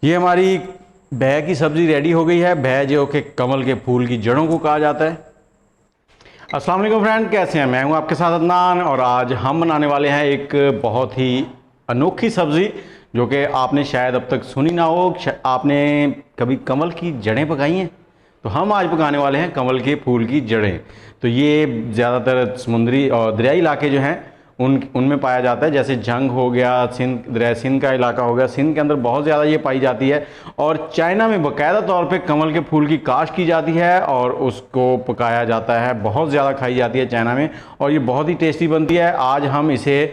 ये हमारी भय की सब्ज़ी रेडी हो गई है। भय जो कि कमल के फूल की जड़ों को कहा जाता है। अस्सलाम वालेकुम फ्रेंड, कैसे हैं? मैं हूं आपके साथ अदनान और आज हम बनाने वाले हैं एक बहुत ही अनोखी सब्ज़ी जो कि आपने शायद अब तक सुनी ना हो। आपने कभी कमल की जड़ें पकाई हैं? तो हम आज पकाने वाले हैं कमल के फूल की जड़ें। तो ये ज़्यादातर समुद्री और दरियाई इलाके जो हैं उनमें पाया जाता है, जैसे जंग हो गया, सिंध का इलाका हो गया। सिंध के अंदर बहुत ज़्यादा ये पाई जाती है और चाइना में बाकायदा तौर पे कमल के फूल की काश्त की जाती है और उसको पकाया जाता है। बहुत ज़्यादा खाई जाती है चाइना में और ये बहुत ही टेस्टी बनती है। आज हम इसे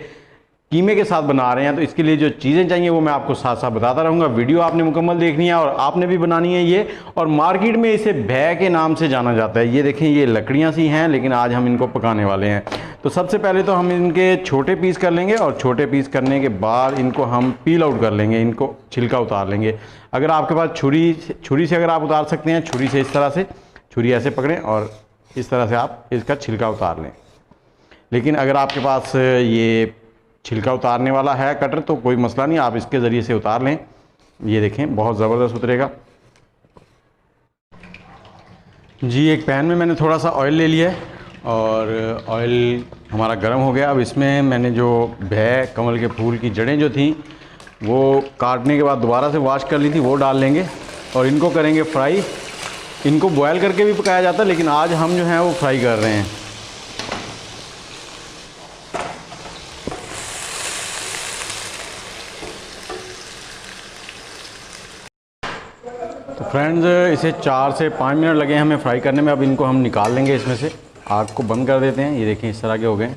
कीमे के साथ बना रहे हैं, तो इसके लिए जो चीज़ें चाहिए वो मैं आपको साथ साथ बताता रहूँगा। वीडियो आपने मुकम्मल देखनी है और आपने भी बनानी है ये। और मार्केट में इसे भय के नाम से जाना जाता है। ये देखें, ये लकड़ियाँ सी हैं लेकिन आज हम इनको पकाने वाले हैं। तो सबसे पहले तो हम इनके छोटे पीस कर लेंगे और छोटे पीस करने के बाद इनको हम पील आउट कर लेंगे, इनको छिलका उतार लेंगे। अगर आपके पास छुरी से अगर आप उतार सकते हैं, छुरी से इस तरह से, छुरी ऐसे पकड़ें और इस तरह से आप इसका छिलका उतार लें। लेकिन अगर आपके पास ये छिलका उतारने वाला है कटर तो कोई मसला नहीं, आप इसके ज़रिए से उतार लें। ये देखें, बहुत ज़बरदस्त उतरेगा जी। एक पैन में मैंने थोड़ा सा ऑयल ले लिया है और ऑयल हमारा गर्म हो गया। अब इसमें मैंने जो भय कमल के फूल की जड़ें जो थी वो काटने के बाद दोबारा से वॉश कर ली थी, वो डाल लेंगे और इनको करेंगे फ्राई। इनको बॉयल करके भी पकाया जाता है लेकिन आज हम जो है वो फ्राई कर रहे हैं। तो फ्रेंड्स, इसे 4 से 5 मिनट लगे हमें फ्राई करने में। अब इनको हम निकाल लेंगे इसमें से, आग को बंद कर देते हैं। ये देखें, इस तरह के हो गए।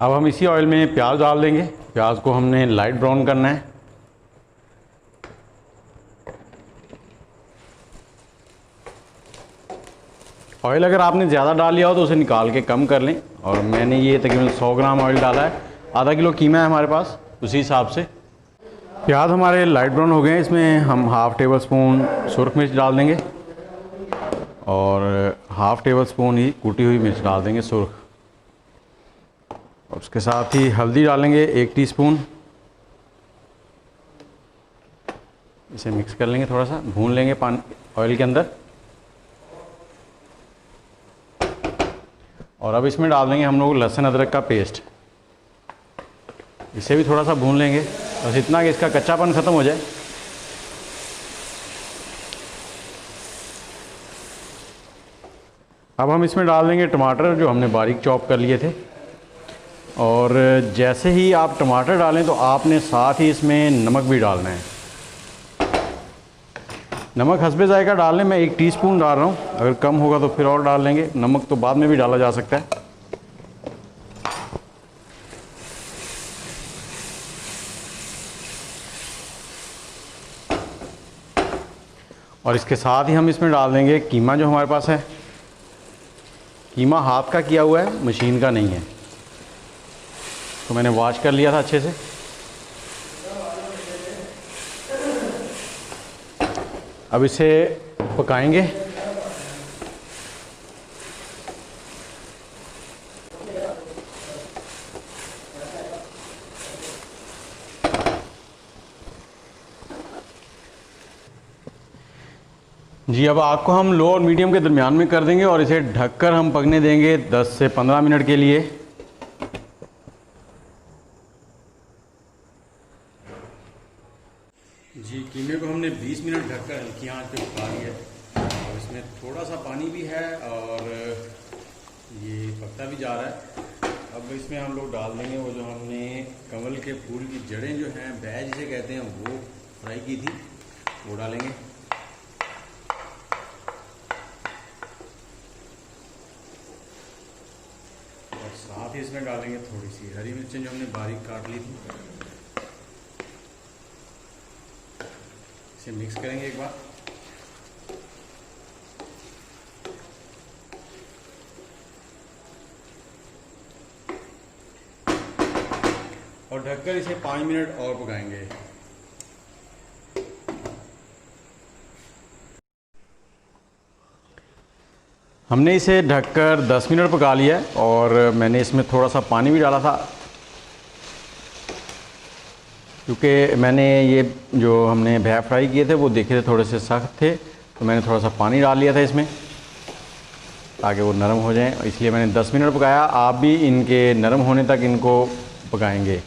अब हम इसी ऑयल में प्याज डाल देंगे। प्याज को हमने लाइट ब्राउन करना है। ऑयल अगर आपने ज़्यादा डाल लिया हो तो उसे निकाल के कम कर लें। और मैंने ये तकरीबन 100 ग्राम ऑयल डाला है। आधा किलो कीमा है हमारे पास, उसी हिसाब से। प्याज हमारे लाइट ब्राउन हो गए हैं। इसमें हम हाफ़ टेबल स्पून सुरख मिर्च डाल देंगे और हाफ़ टेबल स्पून ही कूटी हुई मिर्च डाल देंगे, सुरख। और उसके साथ ही हल्दी डालेंगे 1 टीस्पून। इसे मिक्स कर लेंगे, थोड़ा सा भून लेंगे पानी ऑयल के अंदर। और अब इसमें डाल देंगे हम लोग लहसुन अदरक का पेस्ट। इसे भी थोड़ा सा भून लेंगे, बस इतना कि इसका कच्चापन ख़त्म हो जाए। अब हम इसमें डाल देंगे टमाटर जो हमने बारीक चॉप कर लिए थे। और जैसे ही आप टमाटर डालें तो आपने साथ ही इसमें नमक भी डालना है। नमक हस्बे जायका डाल लें। मैं 1 टीस्पून डाल रहा हूँ, अगर कम होगा तो फिर और डाल लेंगे। नमक तो बाद में भी डाला जा सकता है। और इसके साथ ही हम इसमें डाल देंगे कीमा जो हमारे पास है। कीमा हाथ का किया हुआ है, मशीन का नहीं है। तो मैंने वॉश कर लिया था अच्छे से। अब इसे पकाएंगे। जी, अब आग को हम लो और मीडियम के दरमियान में कर देंगे और इसे ढककर हम पकने देंगे 10 से 15 मिनट के लिए। जी, कीमे को हमने 20 मिनट ढककर हल्की आंच पे पका लिया है और इसमें थोड़ा सा पानी भी है और ये पकता भी जा रहा है। अब इसमें हम लोग डाल देंगे वो जो हमने कमल के फूल की जड़ें जो हैं, भय जिसे कहते हैं, वो फ्राई की थी, वो डालेंगे। और साथ ही इसमें डालेंगे थोड़ी सी हरी मिर्चें जो हमने बारीक काट ली थी। इसे मिक्स करेंगे एक बार। और ढककर इसे 5 मिनट और पकाएंगे। हमने इसे ढककर 10 मिनट पका लिया है और मैंने इसमें थोड़ा सा पानी भी डाला था। क्योंकि मैंने ये जो हमने भैया फ्राई किए थे वो देखे थे थोड़े से सख्त थे, तो मैंने थोड़ा सा पानी डाल लिया था इसमें ताकि वो नरम हो जाएं, इसलिए मैंने 10 मिनट पकाया। आप भी इनके नरम होने तक इनको पकाएंगे।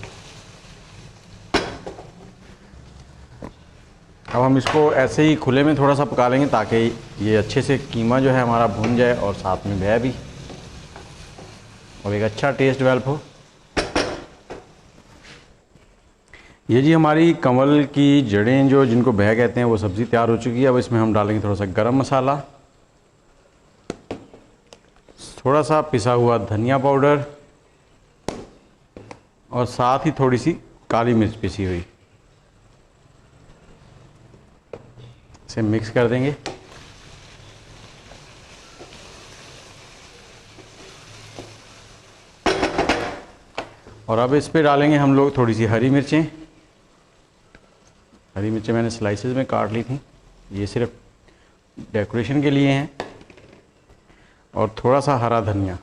अब हम इसको ऐसे ही खुले में थोड़ा सा पका लेंगे ताकि ये अच्छे से कीमा जो है हमारा भुन जाए और साथ में भैया भी, और एक अच्छा टेस्ट डेवलप हो। ये जी हमारी कमल की जड़ें जो जिनको भैया कहते हैं वो सब्ज़ी तैयार हो चुकी है। अब इसमें हम डालेंगे थोड़ा सा गरम मसाला, थोड़ा सा पिसा हुआ धनिया पाउडर और साथ ही थोड़ी सी काली मिर्च पिसी हुई। इसे मिक्स कर देंगे। और अब इस पे डालेंगे हम लोग थोड़ी सी हरी मिर्चें। हरी मिर्चें मैंने स्लाइसेस में काट ली थी, ये सिर्फ डेकोरेशन के लिए हैं। और थोड़ा सा हरा धनिया।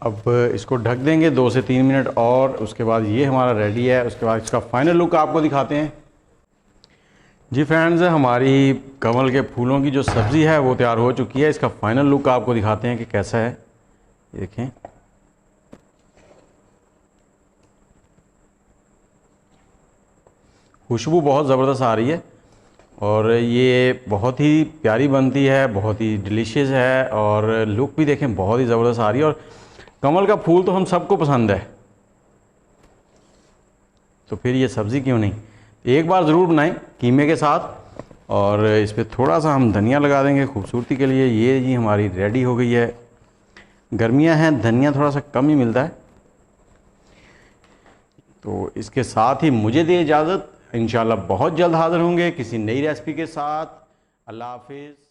अब इसको ढक देंगे 2 से 3 मिनट और उसके बाद ये हमारा रेडी है। उसके बाद इसका फाइनल लुक आपको दिखाते हैं। जी फ्रेंड्स, हमारी कमल के फूलों की जो सब्ज़ी है वो तैयार हो चुकी है। इसका फाइनल लुक आपको दिखाते हैं कि कैसा है। ये देखें, खुशबू बहुत ज़बरदस्त आ रही है और ये बहुत ही प्यारी बनती है, बहुत ही डिलीशियस है और लुक भी देखें बहुत ही ज़बरदस्त आ रही है। और कमल का फूल तो हम सबको पसंद है, तो फिर ये सब्ज़ी क्यों नहीं। एक बार ज़रूर बनाएं कीमे के साथ। और इस पर थोड़ा सा हम धनिया लगा देंगे खूबसूरती के लिए। ये जी हमारी रेडी हो गई है। गर्मियां हैं, धनिया थोड़ा सा कम ही मिलता है, तो इसके साथ ही मुझे दे इजाज़त। इंशाल्लाह बहुत जल्द हाज़िर होंगे किसी नई रेसिपी के साथ। अल्लाह हाफिज़।